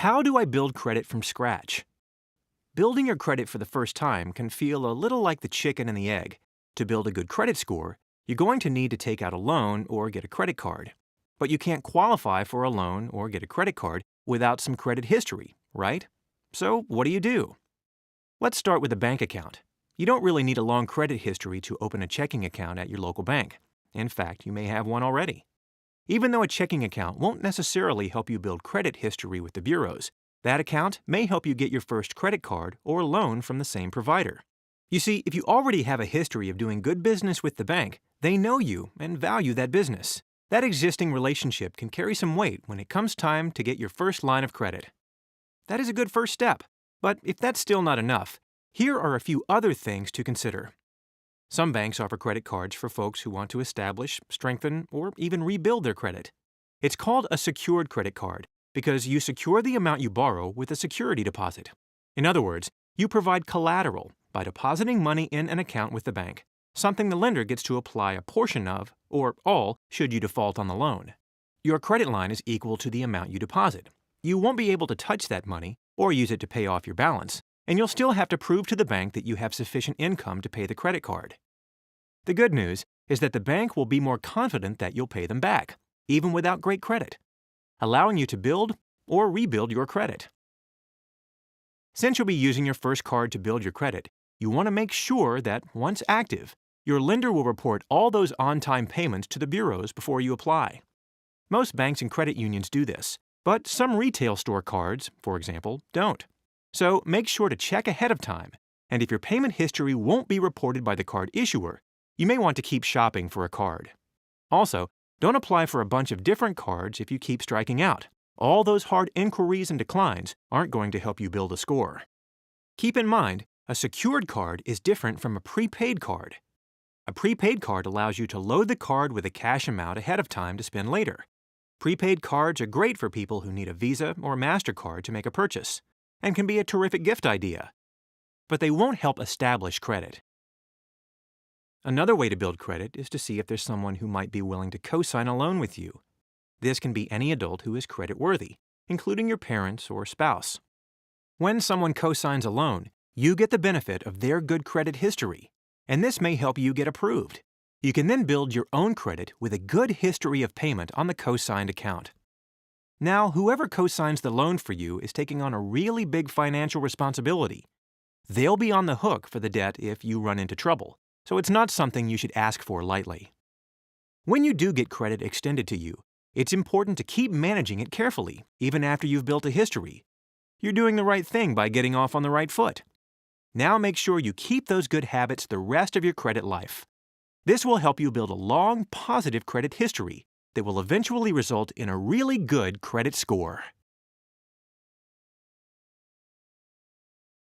How do I build credit from scratch? Building your credit for the first time can feel a little like the chicken and the egg. To build a good credit score, you're going to need to take out a loan or get a credit card. But you can't qualify for a loan or get a credit card without some credit history, right? So what do? Let's start with a bank account. You don't really need a long credit history to open a checking account at your local bank. In fact, you may have one already. Even though a checking account won't necessarily help you build credit history with the bureaus, that account may help you get your first credit card or loan from the same provider. You see, if you already have a history of doing good business with the bank, they know you and value that business. That existing relationship can carry some weight when it comes time to get your first line of credit. That is a good first step, but if that's still not enough, here are a few other things to consider. Some banks offer credit cards for folks who want to establish, strengthen, or even rebuild their credit. It's called a secured credit card because you secure the amount you borrow with a security deposit. In other words, you provide collateral by depositing money in an account with the bank, something the lender gets to apply a portion of, or all, should you default on the loan. Your credit line is equal to the amount you deposit. You won't be able to touch that money or use it to pay off your balance, and you'll still have to prove to the bank that you have sufficient income to pay the credit card. The good news is that the bank will be more confident that you'll pay them back, even without great credit, allowing you to build or rebuild your credit. Since you'll be using your first card to build your credit, you want to make sure that, once active, your lender will report all those on-time payments to the bureaus before you apply. Most banks and credit unions do this, but some retail store cards, for example, don't. So make sure to check ahead of time, and if your payment history won't be reported by the card issuer, you may want to keep shopping for a card. Also, don't apply for a bunch of different cards if you keep striking out. All those hard inquiries and declines aren't going to help you build a score. Keep in mind, a secured card is different from a prepaid card. A prepaid card allows you to load the card with a cash amount ahead of time to spend later. Prepaid cards are great for people who need a Visa or MasterCard to make a purchase, and can be a terrific gift idea. But they won't help establish credit. Another way to build credit is to see if there's someone who might be willing to co-sign a loan with you. This can be any adult who is credit-worthy, including your parents or spouse. When someone co-signs a loan, you get the benefit of their good credit history, and this may help you get approved. You can then build your own credit with a good history of payment on the co-signed account. Now, whoever co-signs the loan for you is taking on a really big financial responsibility. They'll be on the hook for the debt if you run into trouble, so it's not something you should ask for lightly. When you do get credit extended to you, it's important to keep managing it carefully, even after you've built a history. You're doing the right thing by getting off on the right foot. Now make sure you keep those good habits the rest of your credit life. This will help you build a long, positive credit history that will eventually result in a really good credit score.